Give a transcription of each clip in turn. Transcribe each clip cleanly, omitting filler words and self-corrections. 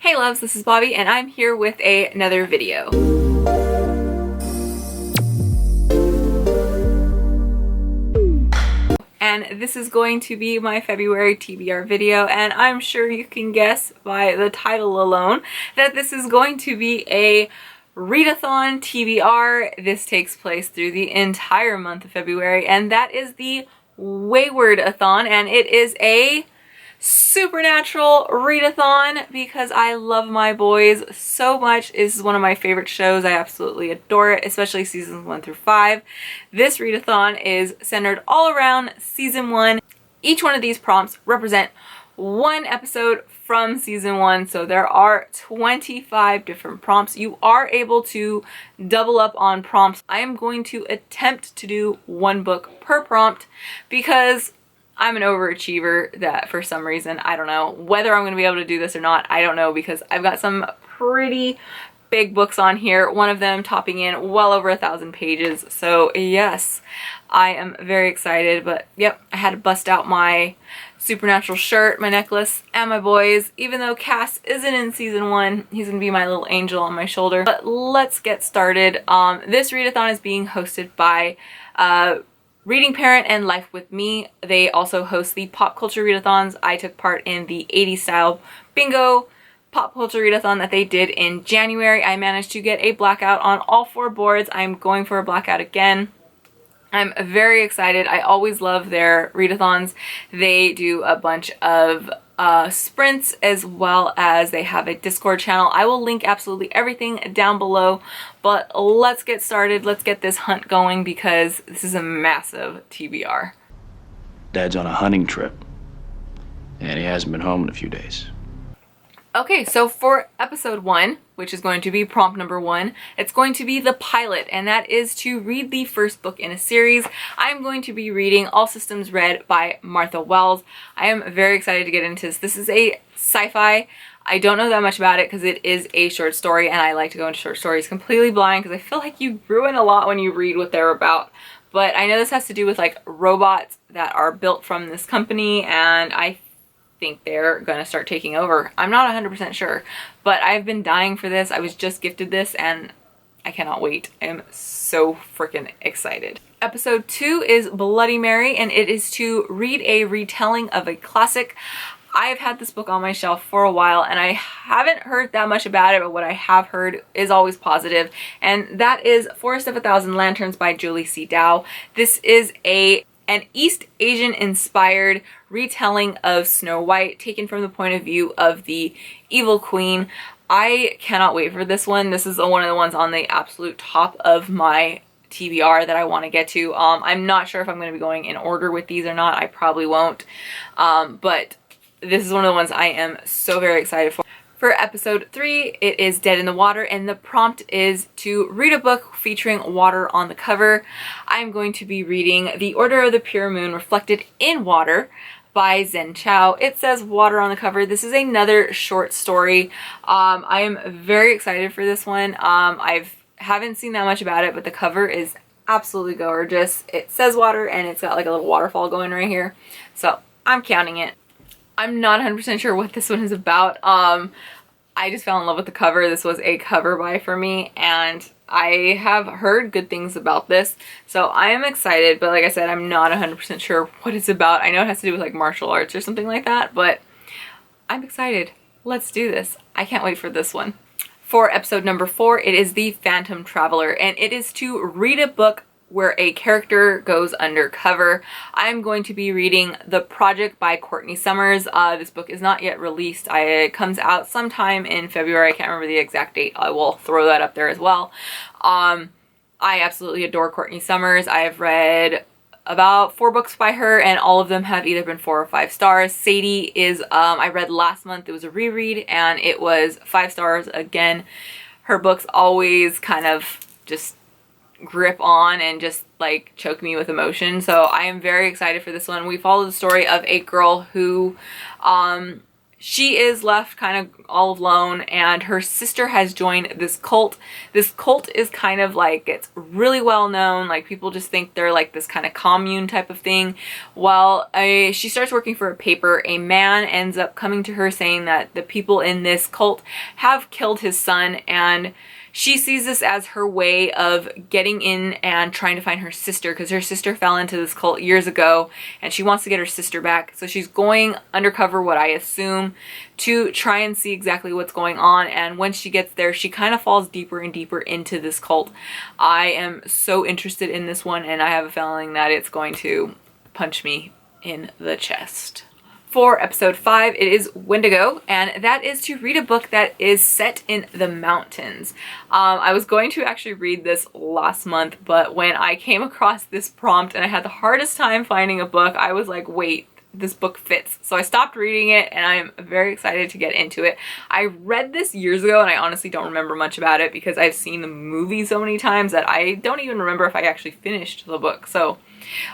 Hey loves, this is Bobby and I'm here with another video. And this is going to be my February TBR video, and I'm sure you can guess by the title alone that this is going to be a Read-A-Thon TBR. This takes place through the entire month of February, and that is the Wayward-A-Thon, and it is a supernatural read-a-thon because I love my boys so much. This is one of my favorite shows. I absolutely adore it, especially seasons 1 through 5. This read-a-thon is centered all around season 1. Each one of these prompts represent one episode from season 1, so there are 25 different prompts. You are able to double up on prompts. I am going to attempt to do one book per prompt because I'm an overachiever that for some reason, I don't know whether I'm going to be able to do this or not. I don't know, because I've got some pretty big books on here, one of them topping in well over 1,000 pages. So yes, I am very excited, but yep, I had to bust out my supernatural shirt, my necklace, and my boys. Even though Cass isn't in season 1, he's gonna be my little angel on my shoulder. But let's get started. This read-a-thon is being hosted by Reading Parent and Life with Me. They also host the pop culture readathons. I took part in the 80s style bingo pop culture readathon that they did in January. I managed to get a blackout on all 4 boards. I'm going for a blackout again. I'm very excited. I always love their readathons. They do a bunch of sprints, as well as they have a Discord channel. I will link absolutely everything down below, but let's get started. Let's get this hunt going because this is a massive TBR. Dad's on a hunting trip, and he hasn't been home in a few days. Okay, so for episode 1, which is going to be prompt number 1, it's going to be the pilot, and that is to read the first book in a series. I'm going to be reading All Systems Red by Martha Wells. I am very excited to get into this. This is a sci-fi. I don't know that much about it because it is a short story, and I like to go into short stories completely blind because I feel like you ruin a lot when you read what they're about. But I know this has to do with like robots that are built from this company, and I think they're gonna start taking over. I'm not 100% sure, but I've been dying for this. I was just gifted this and I cannot wait. I am so freaking excited. Episode 2 is Bloody Mary, and it is to read a retelling of a classic. I've had this book on my shelf for a while and I haven't heard that much about it, but what I have heard is always positive, and that is Forest of a Thousand Lanterns by Julie C. Dow. This is an East Asian inspired retelling of Snow White, taken from the point of view of the evil queen. I cannot wait for this one. This is one of the ones on the absolute top of my TBR that I want to get to. I'm not sure if I'm going to be going in order with these or not. I probably won't. But this is one of the ones I am so very excited for. For episode 3, it is Dead in the Water, and the prompt is to read a book featuring water on the cover. I'm going to be reading The Order of the Pure Moon Reflected in Water by Zen Chow. It says water on the cover. This is another short story. I am very excited for this one. I haven't seen that much about it, but the cover is absolutely gorgeous. It says water and it's got like a little waterfall going right here. So I'm counting it. I'm not 100% sure what this one is about. I just fell in love with the cover. This was a cover buy for me, and I have heard good things about this, so I am excited. But like I said, I'm not 100% sure what it's about. I know it has to do with like martial arts or something like that, but I'm excited. Let's do this. I can't wait for this one. For episode number 4, it is The Phantom Traveler, and it is to read a book where a character goes undercover. I'm going to be reading The Project by Courtney Summers. This book is not yet released. It comes out sometime in February. I can't remember the exact date. I will throw that up there as well. I absolutely adore Courtney Summers. I have read about 4 books by her, and all of them have either been 4 or 5 stars. Sadie is, I read last month. It was a reread, and it was 5 stars again. Her books always kind of just grip on and just like choke me with emotion, so I am very excited for this one. We follow the story of a girl who she is left kind of all alone, and her sister has joined this cult. This cult is kind of like, it's really well known, like people just think they're like this kind of commune type of thing. Well, she starts working for a paper. A man ends up coming to her saying that the people in this cult have killed his son, and she sees this as her way of getting in and trying to find her sister, because her sister fell into this cult years ago and she wants to get her sister back. So she's going undercover, what I assume, to try and see exactly what's going on. And when she gets there, she kind of falls deeper and deeper into this cult. I am so interested in this one, and I have a feeling that it's going to punch me in the chest. For episode 5, it is Windigo, and that is to read a book that is set in the mountains. I was going to actually read this last month, but when I came across this prompt and I had the hardest time finding a book, I was like, wait, this book fits. So I stopped reading it, and I am very excited to get into it. I read this years ago, and I honestly don't remember much about it because I've seen the movie so many times that I don't even remember if I actually finished the book. So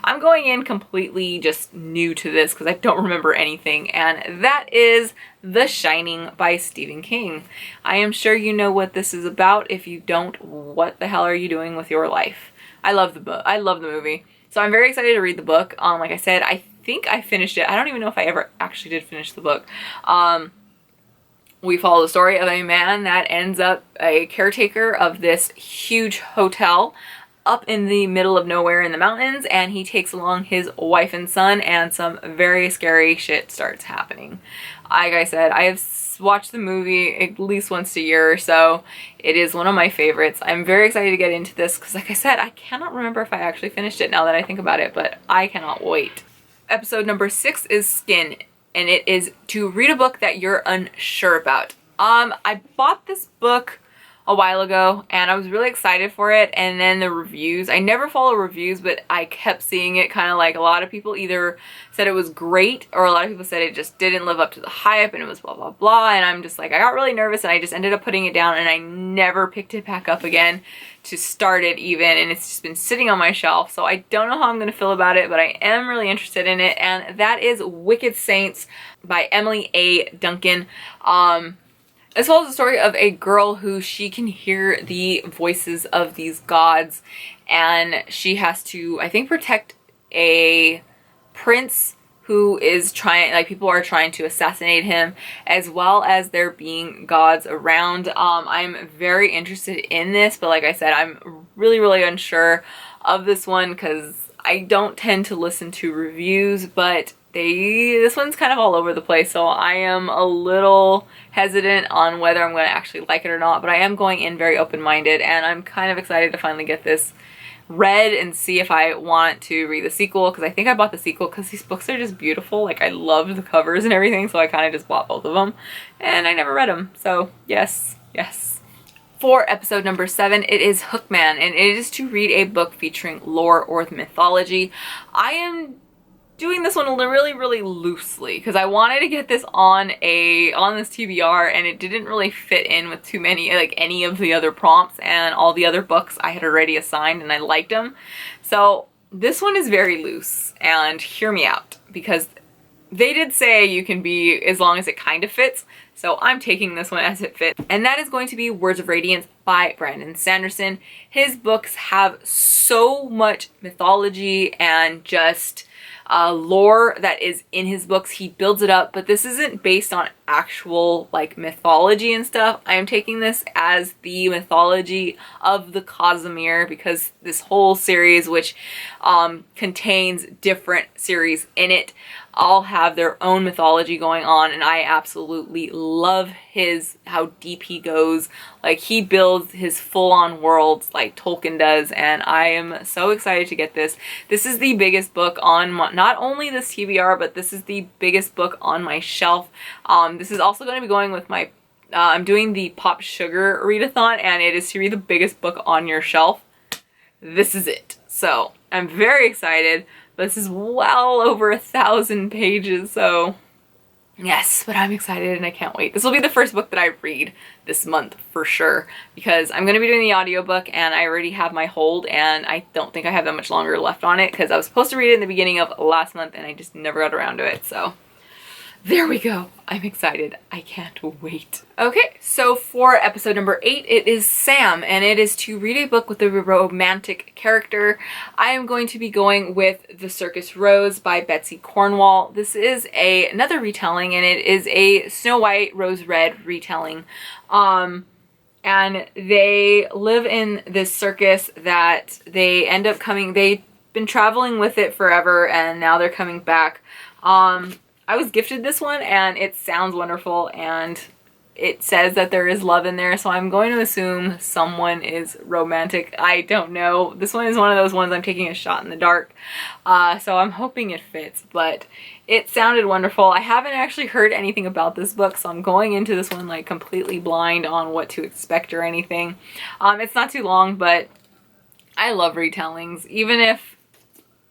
I'm going in completely just new to this because I don't remember anything, and that is The Shining by Stephen King. I am sure you know what this is about. If you don't, what the hell are you doing with your life? I love the book. I love the movie. So I'm very excited to read the book. Like I said, I think I finished it. I don't even know if I ever actually did finish the book. We follow the story of a man that ends up a caretaker of this huge hotel up in the middle of nowhere in the mountains, and he takes along his wife and son, and some very scary shit starts happening. Like I said, I have watched the movie at least once a year or so. It is one of my favorites. I'm very excited to get into this because, like I said, I cannot remember if I actually finished it now that I think about it, but I cannot wait. Episode number 6 is Skin, and it is to read a book that you're unsure about. I bought this book a while ago, and I was really excited for it, and then the reviews, I never follow reviews, but I kept seeing it kind of like a lot of people either said it was great, or a lot of people said it just didn't live up to the hype and it was blah blah blah, and I'm just like, I got really nervous and I just ended up putting it down, and I never picked it back up again to start it even, and it's just been sitting on my shelf. So I don't know how I'm gonna feel about it, but I am really interested in it, and that is Wicked Saints by Emily A. Duncan. As well as the story of a girl who she can hear the voices of these gods, and she has to, I think, protect a prince who is trying, like, people are trying to assassinate him, as well as there being gods around. I'm very interested in this, but like I said, I'm really unsure of this one because I don't tend to listen to reviews, but this one's kind of all over the place, so I am a little hesitant on whether I'm going to actually like it or not, but I am going in very open-minded, and I'm kind of excited to finally get this read and see if I want to read the sequel, because I think I bought the sequel because these books are just beautiful. Like, I love the covers and everything, so I kind of just bought both of them, and I never read them, so yes. For episode number 7, it is Hookman, and it is to read a book featuring lore or mythology. I am doing this one really loosely because I wanted to get this on this TBR, and it didn't really fit in with too many, like, any of the other prompts and all the other books I had already assigned, and I liked them. So this one is very loose, and hear me out, because they did say you can be as long as it kind of fits, so I'm taking this one as it fits. And that is going to be Words of Radiance by Brandon Sanderson. His books have so much mythology and just lore that is in his books. He builds it up, but this isn't based on actual, like, mythology and stuff. I am taking this as the mythology of the Cosmere, because this whole series, which contains different series in it, all have their own mythology going on, and I absolutely love how deep he goes. Like, he builds his full-on worlds like Tolkien does, and I am so excited to get this. This is the biggest book on not only this TBR, but this is the biggest book on my shelf. This is also going to be going with my I'm doing the Pop Sugar readathon, and it is to read the biggest book on your shelf. This is it. So I'm very excited. This is well over 1,000 pages, so yes, but I'm excited and I can't wait. This will be the first book that I read this month for sure, because I'm going to be doing the audiobook, and I already have my hold, and I don't think I have that much longer left on it because I was supposed to read it in the beginning of last month and I just never got around to it. So There we go. I'm excited. I can't wait. Okay, so for episode number 8, it is Sam, and it is to read a book with a romantic character. I am going to be going with The Circus Rose by Betsy Cornwell. This is another retelling, and it is a Snow White, Rose Red retelling. And they live in this circus that they end up coming, they've been traveling with it forever, and now they're coming back. I was gifted this one and it sounds wonderful, and it says that there is love in there, so I'm going to assume someone is romantic. I don't know. This one is one of those ones I'm taking a shot in the dark, so I'm hoping it fits, but it sounded wonderful. I haven't actually heard anything about this book, so I'm going into this one like completely blind on what to expect or anything. It's not too long, but I love retellings, even if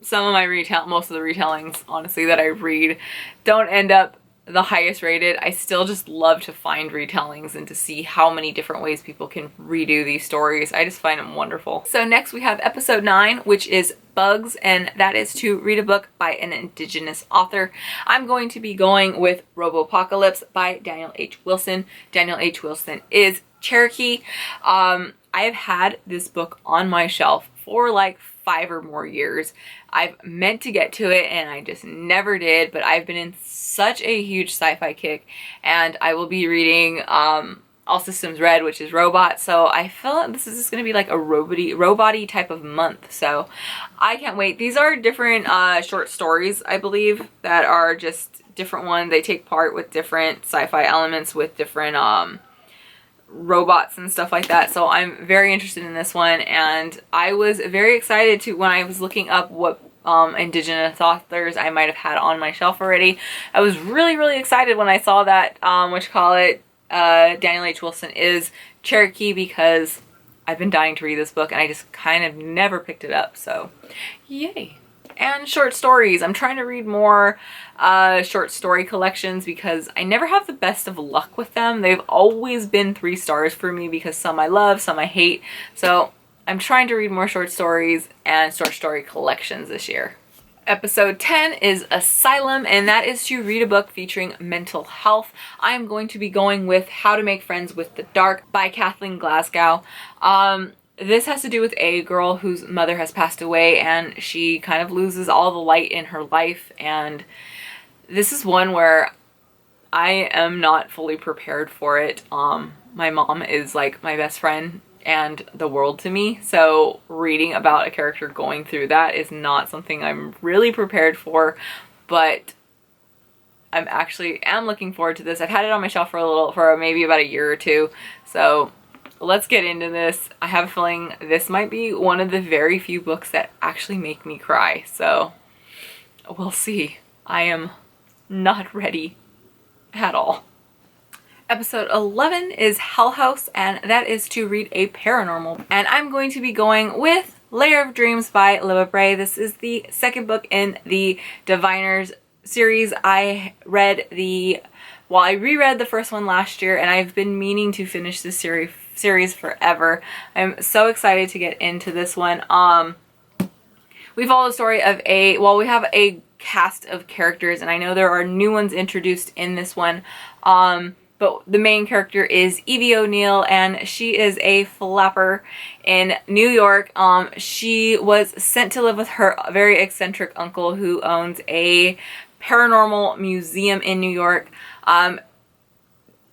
some of my most of the retellings, honestly, that I read don't end up the highest rated. I still just love to find retellings and to see how many different ways people can redo these stories. I just find them wonderful. So next we have episode 9, which is Bugs, and that is to read a book by an Indigenous author. I'm going to be going with Robopocalypse by Daniel H. Wilson. Daniel H. Wilson is Cherokee. I have had this book on my shelf for like 5 or more years. I've meant to get to it and I just never did, but I've been in such a huge sci-fi kick, and I will be reading All Systems Red, which is Robot, so I feel like this is just going to be like a robot-y type of month, so I can't wait. These are different short stories, I believe, that are just different ones. They take part with different sci-fi elements with different robots and stuff like that, so I'm very interested in this one, and I was very excited to, when I was looking up what Indigenous authors I might have had on my shelf already, I was really excited when I saw that Daniel H. Wilson is Cherokee, because I've been dying to read this book and I just kind of never picked it up, so yay. And short stories. I'm trying to read more short story collections because I never have the best of luck with them. They've always been 3 stars for me because some I love, some I hate. So I'm trying to read more short stories and short story collections this year. Episode 10 is Asylum, and that is to read a book featuring mental health. I'm going to be going with How to Make Friends with the Dark by Kathleen Glasgow. This has to do with a girl whose mother has passed away, and she kind of loses all the light in her life, and this is one where I am not fully prepared for it. My mom is like my best friend and the world to me, so reading about a character going through that is not something I'm really prepared for, but I'm looking forward to this. I've had it on my shelf for maybe about a year or two, so let's get into this. I have a feeling this might be one of the very few books that actually make me cry, so we'll see. I am not ready at all. Episode 11 is Hal House, and that is to read a paranormal. And I'm going to be going with Layer of Dreams by Libba Bray. This is the second book in the Diviners series. I reread the first one last year, and I've been meaning to finish this series forever. I'm so excited to get into this one. We follow the story of we have a cast of characters, and I know there are new ones introduced in this one, but the main character is Evie O'Neill, and she is a flapper in New York. She was sent to live with her very eccentric uncle who owns a paranormal museum in New York.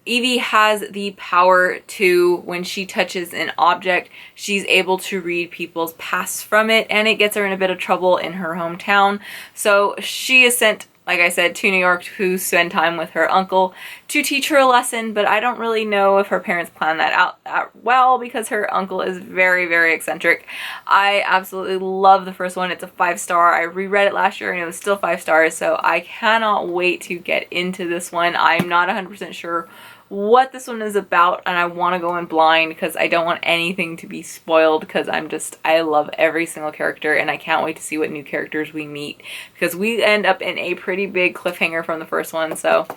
Evie has the power to, when she touches an object, she's able to read people's pasts from it, and it gets her in a bit of trouble in her hometown. So she is sent, like I said, to New York to spend time with her uncle to teach her a lesson, but I don't really know if her parents planned that out that well because her uncle is very eccentric. I absolutely love the first one. It's a 5-star. I reread it last year and it was still 5 stars, so I cannot wait to get into this one. I'm not 100% sure what this one is about, and I want to go in blind because I don't want anything to be spoiled, because I love every single character, and I can't wait to see what new characters we meet, because we end up in a pretty big cliffhanger from the first one, so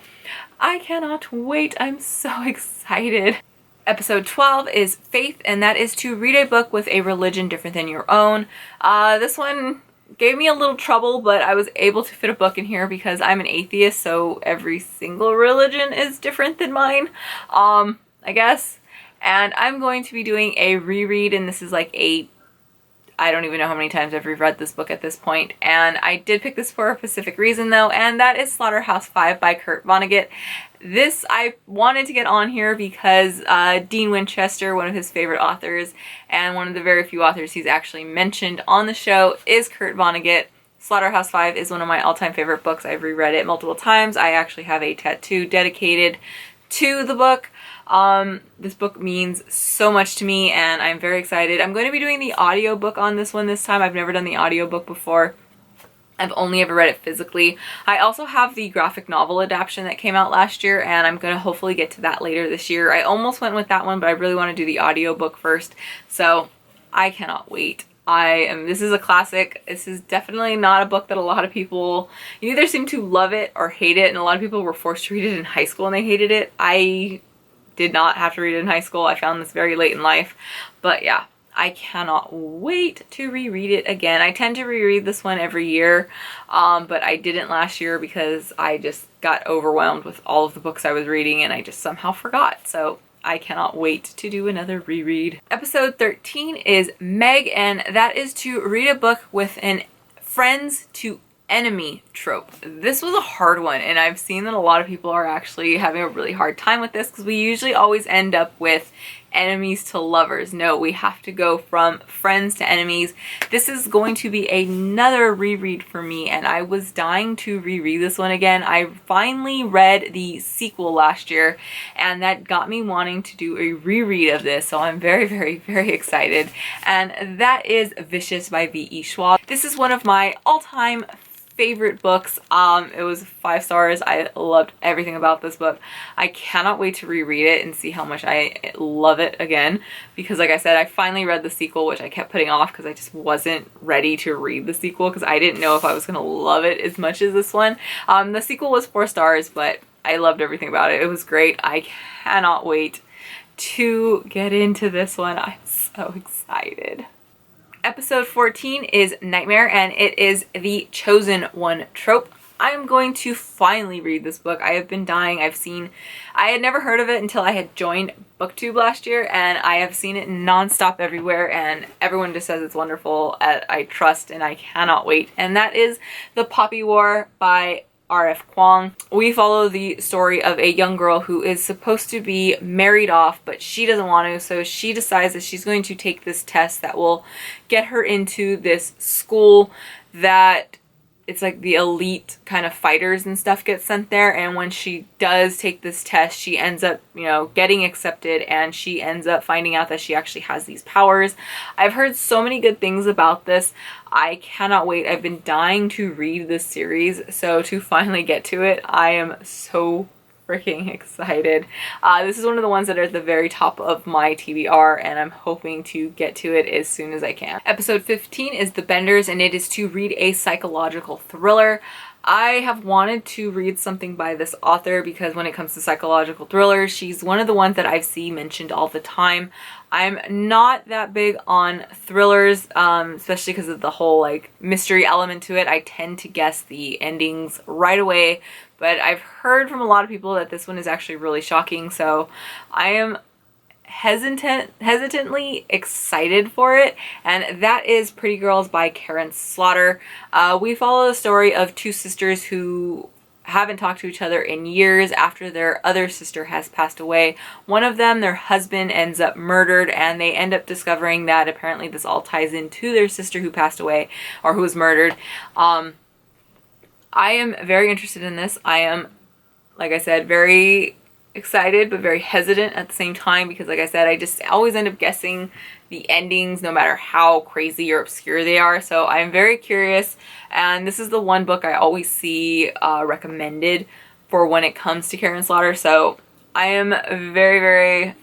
I cannot wait. I'm so excited. Episode 12 is Faith, and that is to read a book with a religion different than your own. This one gave me a little trouble, but I was able to fit a book in here because I'm an atheist, so every single religion is different than mine, I guess. And I'm going to be doing a reread, and this is like I don't even know how many times I've reread this book at this point. And I did pick this for a specific reason though, and that is Slaughterhouse-Five by Kurt Vonnegut. This I wanted to get on here because Dean Winchester, one of his favorite authors, and one of the very few authors he's actually mentioned on the show is Kurt Vonnegut. Slaughterhouse-Five is one of my all-time favorite books. I've reread it multiple times. I actually have a tattoo dedicated to the book. This book means so much to me and I'm very excited. I'm going to be doing the audiobook on this one this time. I've never done the audiobook before. I've only ever read it physically. I also have the graphic novel adaptation that came out last year, and I'm going to hopefully get to that later this year. I almost went with that one, but I really want to do the audiobook first, so I cannot wait. This is a classic. This is definitely not a book that a lot of people, you either seem to love it or hate it, and a lot of people were forced to read it in high school and they hated it. I did not have to read it in high school. I found this very late in life, but yeah. I cannot wait to reread it again. I tend to reread this one every year, but I didn't last year because I just got overwhelmed with all of the books I was reading and I just somehow forgot. So I cannot wait to do another reread. Episode 13 is Meg, and that is to read a book with an friends to enemy trope. This was a hard one, and I've seen that a lot of people are actually having a really hard time with this because we usually always end up with enemies to lovers. No, we have to go from friends to enemies. This is going to be another reread for me, and I was dying to reread this one again. I finally read the sequel last year, and that got me wanting to do a reread of this, so I'm very, very, very excited. And that is Vicious by V.E. Schwab. This is one of my all-time favorite books. It was 5 stars. I loved everything about this book. I cannot wait to reread it and see how much I love it again, because like I said, I finally read the sequel, which I kept putting off because I just wasn't ready to read the sequel because I didn't know if I was gonna love it as much as this one. The sequel was 4 stars, but I loved everything about it. It was great. I cannot wait to get into this one. I'm so excited. Episode 14 is Nightmare, and it is the chosen one trope. I'm going to finally read this book. I have been dying. I had never heard of it until I had joined BookTube last year, and I have seen it nonstop everywhere, and everyone just says it's wonderful. I trust, and I cannot wait. And that is The Poppy War by R.F. Kuang. We follow the story of a young girl who is supposed to be married off, but she doesn't want to, so she decides that she's going to take this test that will get her into this school that it's like the elite kind of fighters and stuff get sent there, and when she does take this test, she ends up, getting accepted, and she ends up finding out that she actually has these powers. I've heard so many good things about this. I cannot wait. I've been dying to read this series, so to finally get to it, I am so freaking excited. This is one of the ones that are at the very top of my TBR, and I'm hoping to get to it as soon as I can. Episode 15 is The Benders, and it is to read a psychological thriller. I have wanted to read something by this author because when it comes to psychological thrillers, she's one of the ones that I see mentioned all the time. I'm not that big on thrillers, especially because of the whole mystery element to it. I tend to guess the endings right away, but I've heard from a lot of people that this one is actually really shocking, so I am hesitantly excited for it, and that is Pretty Girls by Karen Slaughter. We follow the story of 2 sisters who haven't talked to each other in years after their other sister has passed away. One of them, their husband, ends up murdered, and they end up discovering that apparently this all ties into their sister who passed away, or who was murdered. I am very interested in this. I am, like I said, very excited but very hesitant at the same time because, like I said, I just always end up guessing the endings no matter how crazy or obscure they are. So I'm very curious, and this is the one book I always see recommended for when it comes to Karen Slaughter. So I am very, very,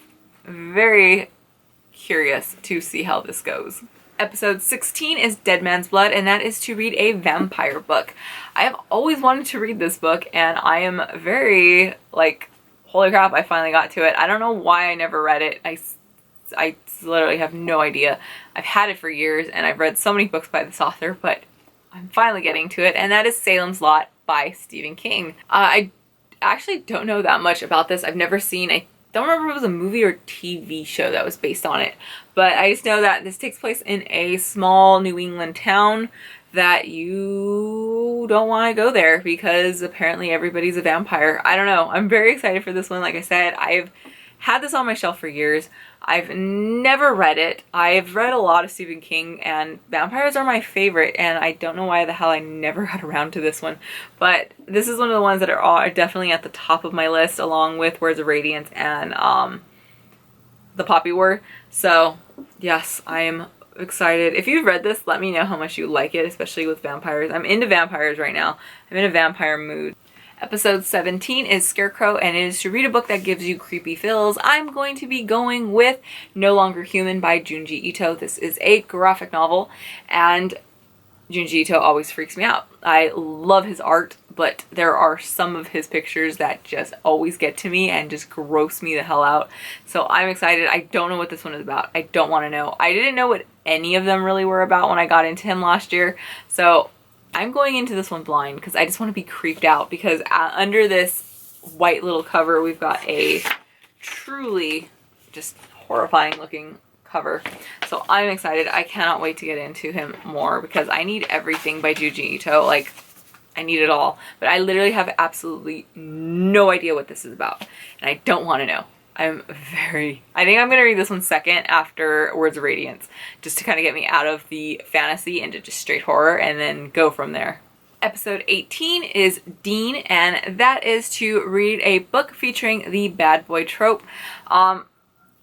very curious to see how this goes. Episode 16 is Dead Man's Blood, and that is to read a vampire book. I have always wanted to read this book, and I am very, holy crap, I finally got to it. I don't know why I never read it. I literally have no idea. I've had it for years, and I've read so many books by this author, but I'm finally getting to it, and that is Salem's Lot by Stephen King. I actually don't know that much about this. I've never seen, I don't remember if it was a movie or TV show that was based on it, but I just know that this takes place in a small New England town that you don't want to go there because apparently everybody's a vampire. I don't know. I'm very excited for this one. Like I said, I've had this on my shelf for years. I've never read it. I've read a lot of Stephen King, and vampires are my favorite, and I don't know why the hell I never got around to this one. But this is one of the ones that are definitely at the top of my list, along with Words of Radiance and The Poppy War. So yes, I am excited. If you've read this, let me know how much you like it, especially with vampires. I'm into vampires right now. I'm in a vampire mood. Episode 17 is Scarecrow, and it is to read a book that gives you creepy feels. I'm going to be going with No Longer Human by Junji Ito. This is a graphic novel, and Junji Ito always freaks me out. I love his art, but there are some of his pictures that just always get to me and just gross me the hell out. So I'm excited. I don't know what this one is about. I don't want to know. I didn't know what any of them really were about when I got into him last year. So I'm going into this one blind because I just want to be creeped out, because under this white little cover we've got a truly just horrifying looking cover. So I'm excited. I cannot wait to get into him more because I need everything by Junji Ito. Like, I need it all. But I literally have absolutely no idea what this is about, and I don't want to know. I think I'm going to read this one second after Words of Radiance, just to kind of get me out of the fantasy into just straight horror and then go from there. Episode 18 is Dean, and that is to read a book featuring the bad boy trope. I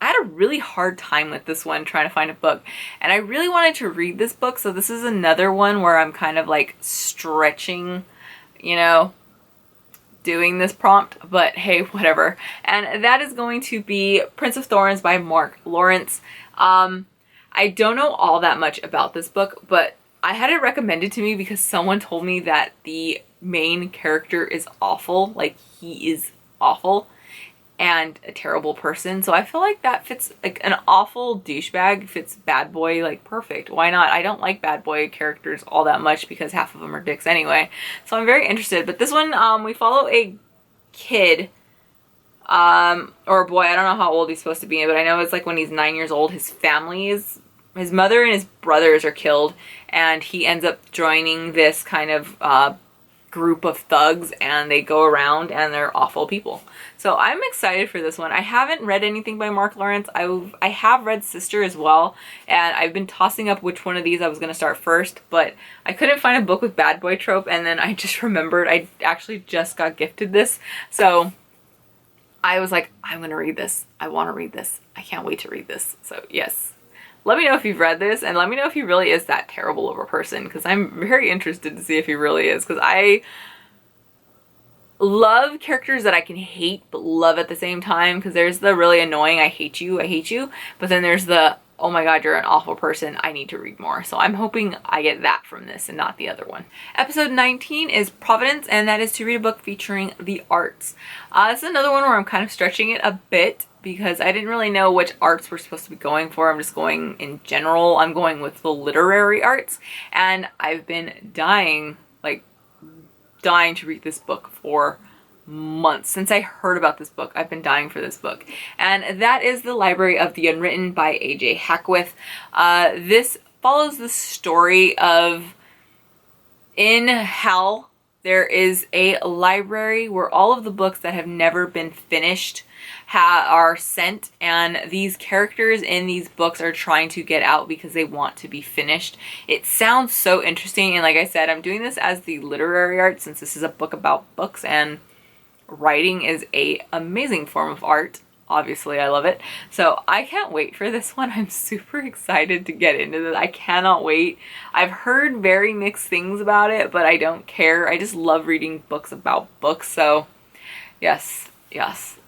had a really hard time with this one, trying to find a book, and I really wanted to read this book, so this is another one where I'm kind of like stretching, you know, doing this prompt, but hey, whatever. And that is going to be Prince of Thorns by Mark Lawrence. I don't know all that much about this book, but I had it recommended to me because someone told me that the main character is awful. Like, he is awful and a terrible person. So I feel like that fits, like, an awful douchebag fits bad boy like perfect. Why not? I don't like bad boy characters all that much because half of them are dicks anyway. So I'm very interested. But this one, we follow a kid, or a boy. I don't know how old he's supposed to be, but I know it's like when he's 9 years old, his mother and his brothers are killed, and he ends up joining this kind of group of thugs, and they go around and they're awful people. So I'm excited for this one. I haven't read anything by Mark Lawrence. I have read Sister as well, and I've been tossing up which one of these I was going to start first, but I couldn't find a book with bad boy trope, and then I just remembered I actually just got gifted this. So I was like, I'm going to read this. I want to read this. I can't wait to read this. So yes. Let me know if you've read this, and let me know if he really is that terrible of a person, because I'm very interested to see if he really is, because I love characters that I can hate but love at the same time, because there's the really annoying I hate you, but then there's the oh my god, you're an awful person, I need to read more. So I'm hoping I get that from this and not the other one. Episode 19 is Providence, and that is to read a book featuring the arts. This is another one where I'm kind of stretching it a bit, because I didn't really know which arts we're supposed to be going for. I'm just going in general. I'm going with the literary arts, and I've been dying to read this book for months. Since I heard about this book, I've been dying for this book. And that is The Library of the Unwritten by A.J. Hackwith. This follows the story of, in Hal, there is a library where all of the books that have never been finished are sent, and these characters in these books are trying to get out because they want to be finished. It sounds so interesting, and like I said, I'm doing this as the literary art since this is a book about books, and writing is an amazing form of art. Obviously, I love it. So I can't wait for this one. I'm super excited to get into this. I cannot wait. I've heard very mixed things about it, but I don't care. I just love reading books about books. So yes.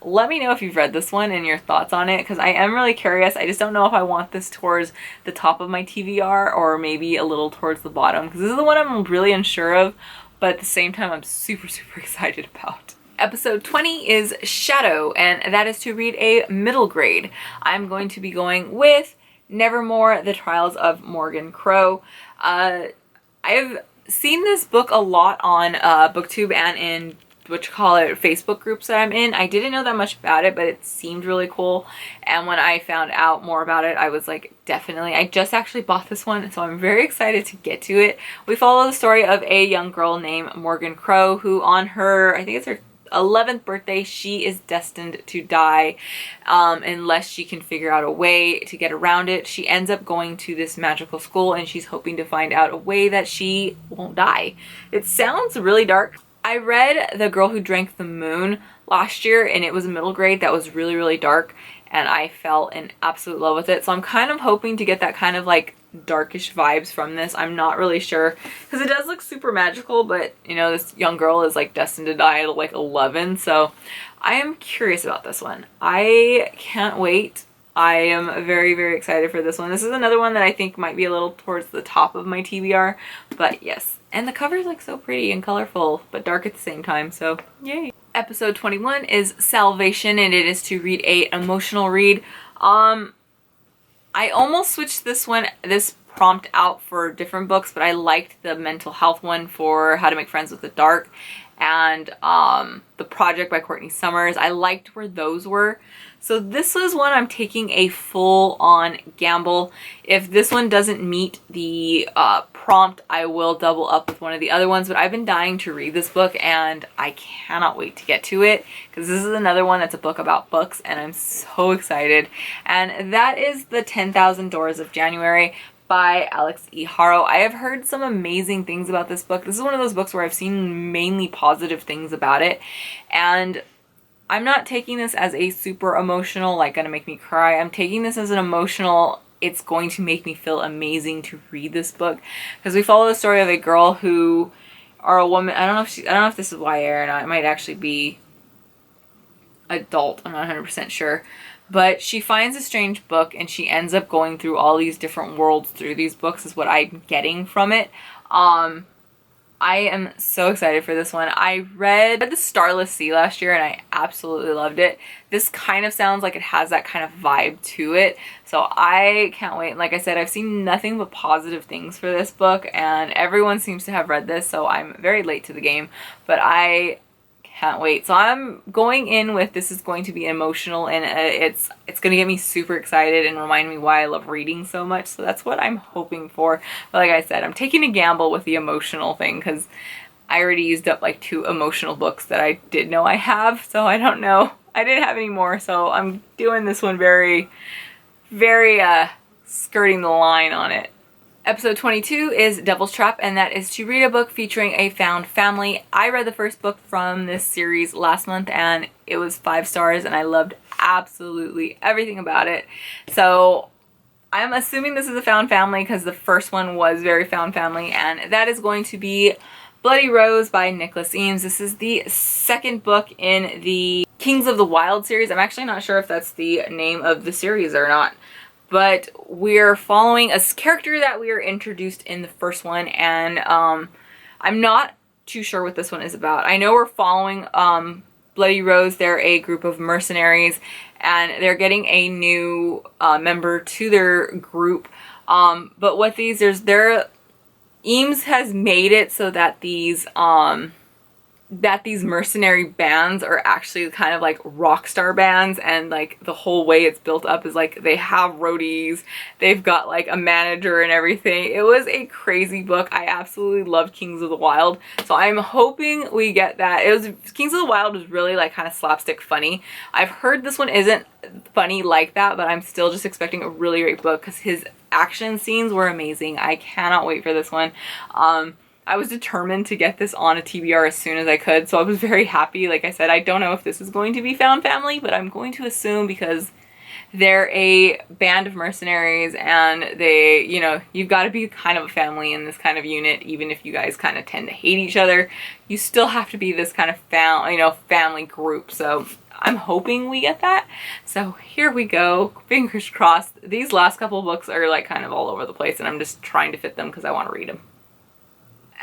Let me know if you've read this one and your thoughts on it, because I am really curious. I just don't know if I want this towards the top of my TBR or maybe a little towards the bottom, because this is the one I'm really unsure of, but at the same time I'm super excited about. Episode 20 is Shadow, and that is to read a middle grade. I'm going to be going with Nevermore, The Trials of Morgan Crow. I've seen this book a lot on BookTube and in Facebook groups that I'm in. I didn't know that much about it, but it seemed really cool. And when I found out more about it, I was like, definitely. I just actually bought this one, so I'm very excited to get to it. We follow the story of a young girl named Morgan Crow, who on her, I think it's her 11th birthday, she is destined to die unless she can figure out a way to get around it. She ends up going to this magical school, and she's hoping to find out a way that she won't die. It sounds really dark. I read The Girl Who Drank the Moon last year, and it was a middle grade that was really, really dark, and I fell in absolute love with it. So I'm kind of hoping to get that kind of like darkish vibes from this. I'm not really sure, because it does look super magical, but you know, this young girl is like destined to die at like 11, so I am curious about this one. I can't wait. I am very, very excited for this one. This is another one that I think might be a little towards the top of my TBR, but yes. And the cover is like so pretty and colorful, but dark at the same time, so yay. Episode 21 is Salvation, and it is to read a emotional read. I almost switched this prompt out for different books, but I liked the mental health one for How to Make Friends with the Dark, and The Project by Courtney Summers. I liked where those were. So this was one I'm taking a full-on gamble. If this one doesn't meet the prompt, I will double up with one of the other ones, but I've been dying to read this book, and I cannot wait to get to it, because this is another one that's a book about books, and I'm so excited. And that is The 10,000 Doors of January by Alex E. Harrow. I have heard some amazing things about this book. This is one of those books where I've seen mainly positive things about it, and I'm not taking this as a super emotional, like gonna make me cry. I'm taking this as an emotional, it's going to make me feel amazing to read this book, because we follow the story of a girl who, or a woman, I don't know if this is YA or not. It might actually be adult. I'm not 100% sure. But she finds a strange book, and she ends up going through all these different worlds through these books, is what I'm getting from it. I am so excited for this one. I read The Starless Sea last year, and I absolutely loved it. This kind of sounds like it has that kind of vibe to it, so I can't wait. Like I said, I've seen nothing but positive things for this book, and everyone seems to have read this, so I'm very late to the game, but I can't wait. So I'm going in with this is going to be emotional, and it's going to get me super excited and remind me why I love reading so much. So that's what I'm hoping for. But like I said, I'm taking a gamble with the emotional thing, because I already used up like 2 emotional books that I did know I have. So I don't know. I didn't have any more. So I'm doing this one very, very skirting the line on it. Episode 22 is Devil's Trap, and that is to read a book featuring a found family. I read the first book from this series last month, and it was 5 stars, and I loved absolutely everything about it. So I'm assuming this is a found family, because the first one was very found family, and that is going to be Bloody Rose by Nicholas Eames. This is the second book in the Kings of the Wild series. I'm actually not sure if that's the name of the series or not. But we're following a character that we were introduced in the first one, and I'm not too sure what this one is about. I know we're following Bloody Rose. They're a group of mercenaries, and they're getting a new member to their group. But what these, Eames has made it so that these mercenary bands are actually kind of like rock star bands, and like the whole way it's built up is like they have roadies, they've got like a manager and everything. It was a crazy book. I absolutely loved Kings of the Wild, so I'm hoping we get that. Kings of the Wild was really like kind of slapstick funny. I've heard this one isn't funny like that, but I'm still just expecting a really great book, because his action scenes were amazing. I cannot wait for this one. I was determined to get this on a TBR as soon as I could, so I was very happy. Like I said, I don't know if this is going to be found family, but I'm going to assume, because they're a band of mercenaries, and they, you know, you've got to be kind of a family in this kind of unit. Even if you guys kind of tend to hate each other, you still have to be this kind of family group. So I'm hoping we get that. So here we go. Fingers crossed. These last couple of books are like kind of all over the place, and I'm just trying to fit them because I want to read them.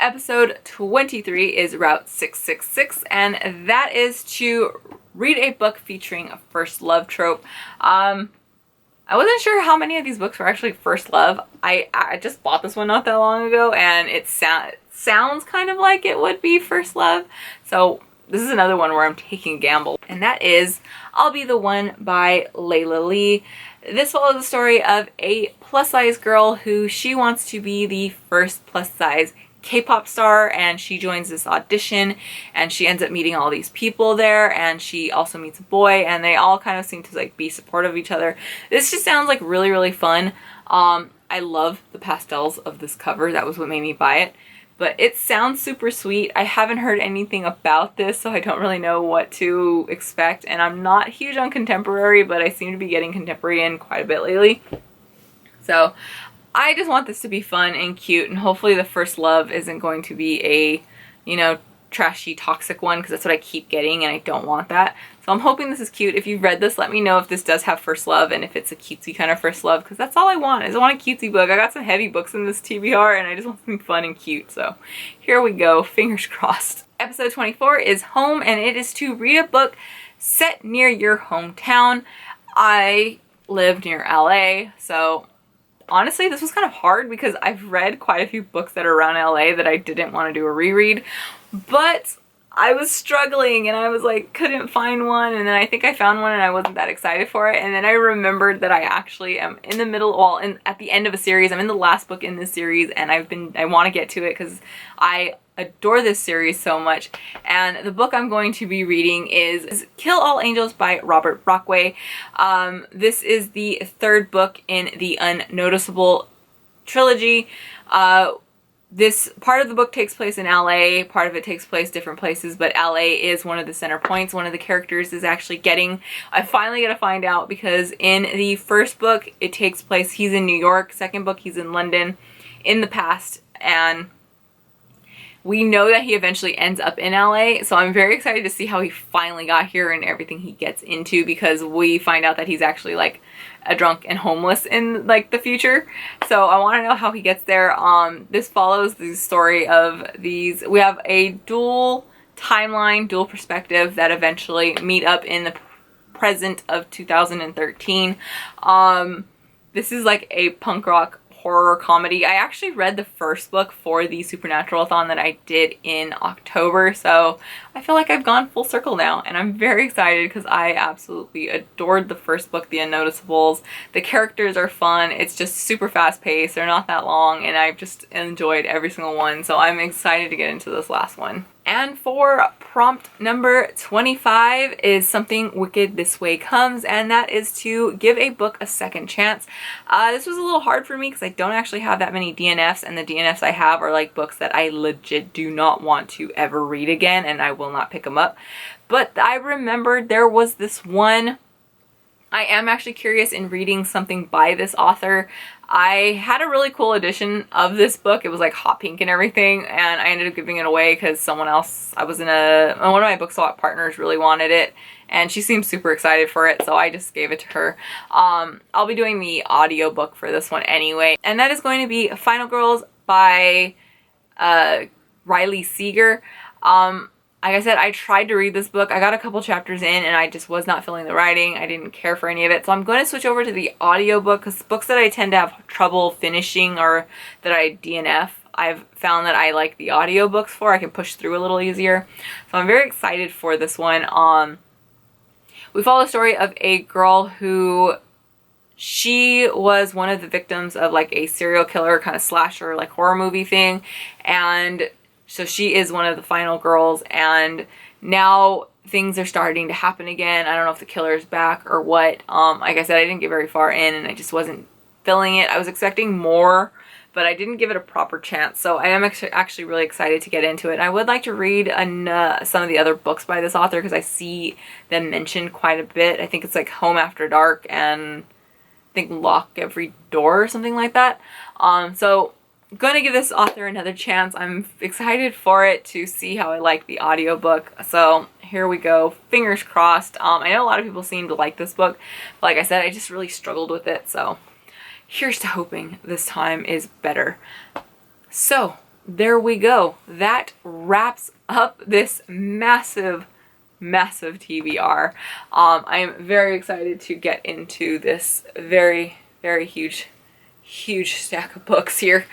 Episode 23 is Route 666, and that is to read a book featuring a first love trope. I wasn't sure how many of these books were actually first love. I just bought this one not that long ago, and it sounds kind of like it would be First Love. So this is another one where I'm taking a gamble, and that is I'll Be the One by Layla Lee. This follows the story of a plus-size girl who she wants to be the first plus-size K-pop star, and she joins this audition and she ends up meeting all these people there, and she also meets a boy, and they all kind of seem to like be supportive of each other. This just sounds like really, really fun. I love the pastels of this cover. That was what made me buy it. But it sounds super sweet. I haven't heard anything about this, so I don't really know what to expect. And I'm not huge on contemporary, but I seem to be getting contemporary in quite a bit lately. So I just want this to be fun and cute, and hopefully the First Love isn't going to be a, you know, trashy, toxic one, because that's what I keep getting, and I don't want that. So I'm hoping this is cute. If you've read this, let me know if this does have First Love and if it's a cutesy kind of First Love, because that's all I want. I just want a cutesy book. I got some heavy books in this TBR, and I just want something fun and cute. So here we go. Fingers crossed. Episode 24 is Home, and it is to read a book set near your hometown. I live near LA, so honestly, this was kind of hard because I've read quite a few books that are around LA that I didn't want to do a reread, but I was struggling and I was like, couldn't find one, and then I think I found one and I wasn't that excited for it, and then I remembered that I actually am in the middle, well, at the end of a series. I'm in the last book in this series, and I want to get to it because I adore this series so much. And the book I'm going to be reading is Kill All Angels by Robert Brockway. This is the third book in the Unnoticeable trilogy. This part of the book takes place in LA, part of it takes place different places, but LA is one of the center points. One of the characters is actually I finally get to find out, because in the first book it takes place, he's in New York, second book he's in London in the past, and we know that he eventually ends up in LA, so I'm very excited to see how he finally got here and everything he gets into, because we find out that he's actually like a drunk and homeless in like the future. So I want to know how he gets there. This follows the story of these. We have a dual timeline, dual perspective that eventually meet up in the present of 2013. This is like a punk rock horror comedy. I actually read the first book for the Supernatural-a-thon that I did in October, so I feel like I've gone full circle now, and I'm very excited because I absolutely adored the first book, The Unnoticeables. The characters are fun. It's just super fast-paced. They're not that long, and I've just enjoyed every single one, so I'm excited to get into this last one. And for prompt number 25 is Something Wicked This Way Comes, and that is to give a book a second chance. This was a little hard for me because I don't actually have that many DNFs, and the DNFs I have are like books that I legit do not want to ever read again, and I will not pick them up. But I remembered there was this one. I am actually curious in reading something by this author. I had a really cool edition of this book. It was like hot pink and everything, and I ended up giving it away because someone else, one of my book swap partners really wanted it, and she seemed super excited for it, so I just gave it to her. I'll be doing the audiobook for this one anyway, and that is going to be Final Girls by Riley Seeger. Like I said, I tried to read this book. I got a couple chapters in and I just was not feeling the writing. I didn't care for any of it. So I'm going to switch over to the audiobook, because books that I tend to have trouble finishing or that I DNF, I've found that I like the audiobooks for. I can push through a little easier. So I'm very excited for this one. We follow the story of a girl who, she was one of the victims of like a serial killer kind of slasher like horror movie thing, and so she is one of the final girls, and now things are starting to happen again. I don't know if the killer is back or what. Like I said, I didn't get very far in and I just wasn't feeling it. I was expecting more, but I didn't give it a proper chance. So I am actually really excited to get into it. And I would like to read some of the other books by this author, because I see them mentioned quite a bit. I think it's like Home After Dark and I think Lock Every Door or something like that. So I'm going to give this author another chance. I'm excited for it to see how I like the audiobook. So here we go. Fingers crossed. I know a lot of people seem to like this book. But like I said, I just really struggled with it. So here's to hoping this time is better. So there we go. That wraps up this massive TBR. I'm very excited to get into this very, very huge huge stack of books here.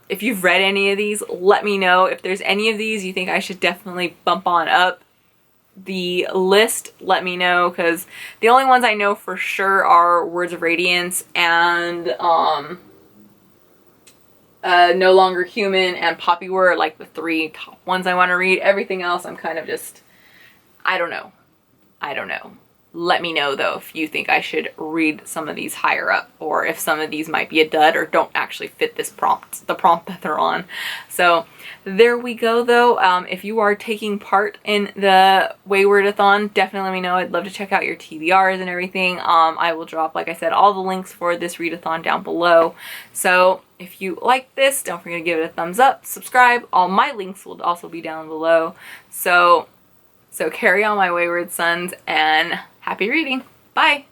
If you've read any of these, let me know. If there's any of these you think I should definitely bump on up the list, let me know, because the only ones I know for sure are Words of Radiance and No Longer Human and Poppy Were like the 3 top ones I want to read. Everything else I'm kind of just, I don't know. Let me know though if you think I should read some of these higher up, or if some of these might be a dud or don't actually fit this prompt, the prompt that they're on. So there we go though. If you are taking part in the Wayward-A-Thon, definitely let me know. I'd love to check out your TBRs and everything. I will drop, like I said, all the links for this readathon down below. So if you like this, don't forget to give it a thumbs up, subscribe. All my links will also be down below. So carry on, my wayward sons, and happy reading. Bye.